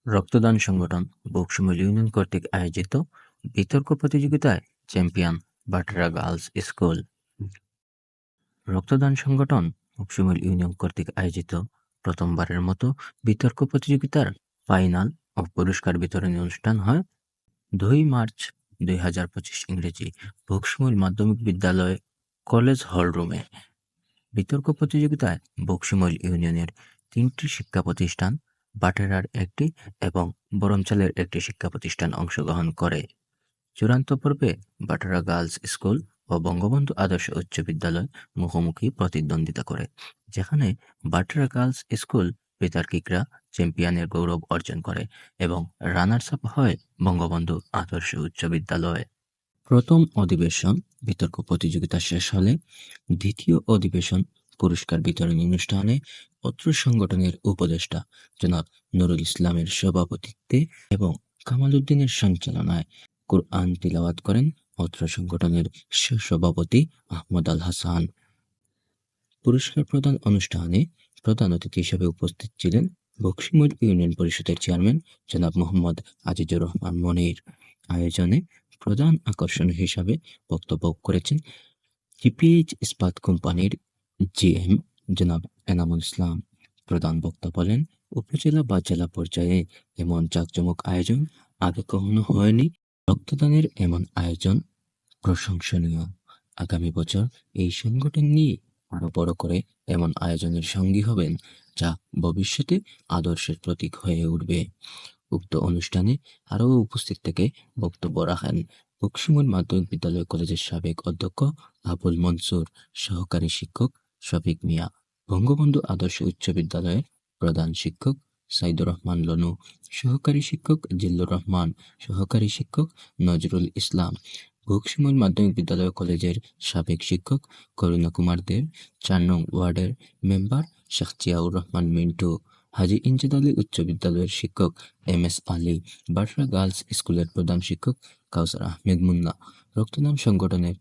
রক্তদান সংগঠন বকশিমল ইউনিয়ন কর্তৃক আয়োজিত বিতর্ক প্রতিযোগিতায় চ্যাম্পিয়ন বাটরা গার্লস স্কুল। রক্তদান সংগঠন বকশিমল ইউনিয়ন কর্তৃক আয়োজিত প্রথমবারের মতো বিতর্ক প্রতিযোগিতার ফাইনাল ও পুরস্কার বিতরণী অনুষ্ঠান হয় 2 মার্চ 2025 ইংরেজি বকশিমল মাধ্যমিক বিদ্যালয় কলেজ হল রুমে। বিতর্ক প্রতিযোগিতায় বকশিমল ইউনিয়নের 3টি শিক্ষা প্রতিষ্ঠান, বাটেরার একটি এবং বরমচালের একটি শিক্ষা প্রতিষ্ঠান অংশগ্রহণ করে। চূড়ান্ত পর্বে বাটেরা গার্লস স্কুল ও বঙ্গবন্ধু আদর্শ উচ্চ বিদ্যালয় মুখোমুখি প্রতিদ্বন্দ্বিতা করে, যেখানে বাটেরা গার্লস স্কুল বিতার্কিকরা চ্যাম্পিয়নের গৌরব অর্জন করে এবং রানার্স আপ হয় বঙ্গবন্ধু আদর্শ উচ্চ বিদ্যালয়। প্রথম অধিবেশন বিতর্ক প্রতিযোগিতা শেষ হলে দ্বিতীয় অধিবেশন পুরস্কার বিতরণী অনুষ্ঠানে অত্র সংগঠনের উপদেষ্টা জনাব নুরুল ইসলামের সভাপতিত্বে এবং কামাল উদ্দিনের সঞ্চালনায় কুরআন তিলাওয়াত করেন অত্র সংগঠনের সভাপতি আহমদ আল হাসান। পুরস্কার প্রদান অনুষ্ঠানে প্রধান অতিথি হিসেবে উপস্থিত ছিলেন বকশিমল ইউনিয়ন পরিষদের চেয়ারম্যান জনাব মোহাম্মদ আজিজুর রহমান মনির। আয়োজনে প্রধান আকর্ষণ হিসাবে বক্তব্য করেছেন জিপিএইচ ইস্পাত কোম্পানির জিএম জনাব এনামুল ইসলাম। প্রধান বক্তা বলেন, উপজেলা বা জেলা পর্যায়ে এমন জাঁকজমক আয়োজন আগে কখনো হয়নি। রক্তদানের এমন আয়োজন প্রশংসনীয়। আগামী বছর এই সংগঠন নিয়ে আরো বড় করে এমন আয়োজনের সঙ্গী হবেন, যা ভবিষ্যতে আদর্শের প্রতীক হয়ে উঠবে। উক্ত অনুষ্ঠানে আরও উপস্থিত থেকে বক্তব্য রাখেন বকশিমল মাধ্যমিক বিদ্যালয় কলেজের সাবেক অধ্যক্ষ আবুল মনসুর, সহকারী শিক্ষক শফিক মিয়া, বঙ্গবন্ধু আদর্শ উচ্চ বিদ্যালয়ের প্রধান শিক্ষক সাইদুর রহমান লনু, সহকারী শিক্ষক জিল্লুর রহমান, সহকারী শিক্ষক নজরুল ইসলাম, বকশিমল মাধ্যমিক বিদ্যালয় কলেজের সাবেক শিক্ষক করুণা কুমার দেব, 4 নং ওয়ার্ডের মেম্বার শেখ জিয়াউর রহমান মিন্টু, হাজী ইনজাদ আলী উচ্চ বিদ্যালয়ের শিক্ষক MS আলী, বাটরা গার্লস স্কুলের প্রধান শিক্ষক কাউসার আহমেদ মুন্না, রক্তদান সংগঠনের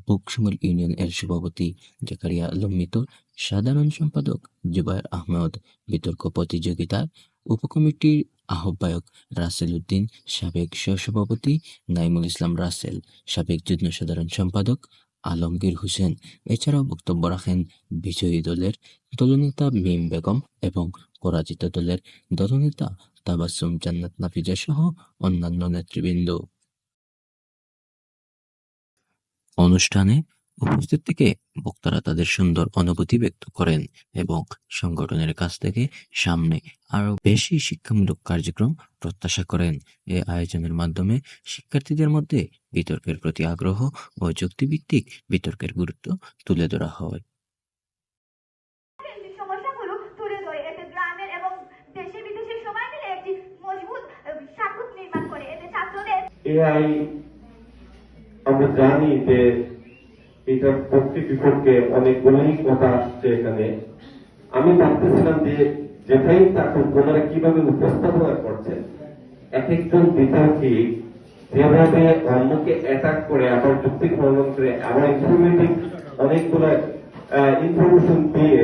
বকশিমল ইউনিয়ন এর সভাপতি জাকারিয়া আলম মিতু, সাধারণ সম্পাদক জুবায়ের আহমদ, বিতর্ক প্রতিযোগিতার উপকমিটির আহ্বায়ক রাসেল উদ্দিন, সাবেক সহসভাপতি নাইমুল ইসলাম রাসেল, সাবেক যুগ্ম সাধারণ সম্পাদক আলমগীর হোসেন। এছাড়াও বক্তব্য রাখেন বিজয়ী দলের দলনেতা মিম বেগম এবং পরাজিত দলের দলনেতা তাবাসসুম জান্নাত নাফিজা সহ অন্যান্য নেতৃবৃন্দ। অনুষ্ঠানে উপস্থিত থেকে বক্তারা তাদের সুন্দর অনুভূতি ব্যক্ত করেন এবং সংগঠনের কাছ থেকে সামনে আরো বেশি শিক্ষামূলক কার্যক্রম প্রত্যাশা করেন। এই আয়োজনের মাধ্যমে শিক্ষার্থীদের মধ্যে বিতর্কের প্রতি আগ্রহ ও যুক্তিভিত্তিক বিতর্কের গুরুত্ব তুলে ধরা হয়। আমরা জানি যে এটার পক্ষে বিপক্ষে অনেকগুলোই কথা আসছে এখানে। আমি ভাবতেছিলাম যে যেটাই থাকুক ওনারা কিভাবে উপস্থাপনা করছেন, এক একজন বিতর্কী যেভাবে অন্যকে অ্যাটাক করে আবার যুক্তি খণ্ডন করে আবার ইনফরমেটিভ অনেকগুলো ইনফরমেশন দিয়ে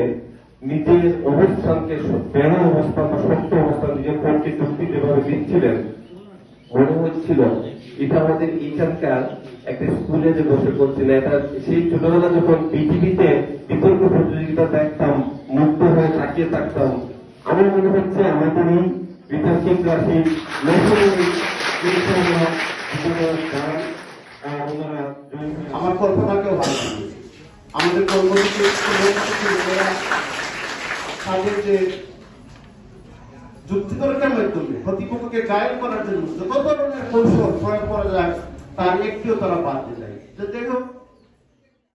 নিজের অবস্থানকে বেড়া অবস্থান বা সত্য অবস্থান নিজের পক্ষে যুক্তি যেভাবে দিচ্ছিলেন, মনে হচ্ছিল এটা আমাদের এখানকার একটা স্কুলে যে বসে করছিল। এটা সেই ছোটবেলা যখন পৃথিবীতে বিতর্ক প্রতিযোগিতা দেখতাম, মুক্ত হয়ে তাকিয়ে থাকতাম, আমার মনে হচ্ছে আমাদের এই বিতর্কিকরা সেই আমার কল্পনাকেও ভালো লাগছে। আমাদের কর্মসূচি তাদের যে যুক্তিতর্কের মাধ্যমে প্রতিপক্ষকে গায়েল করার জন্য যত ধরনের কৌশল প্রয়োগ করা যায় তার একটিও তারা বাদ দিয়ে যায়। যাই হোক,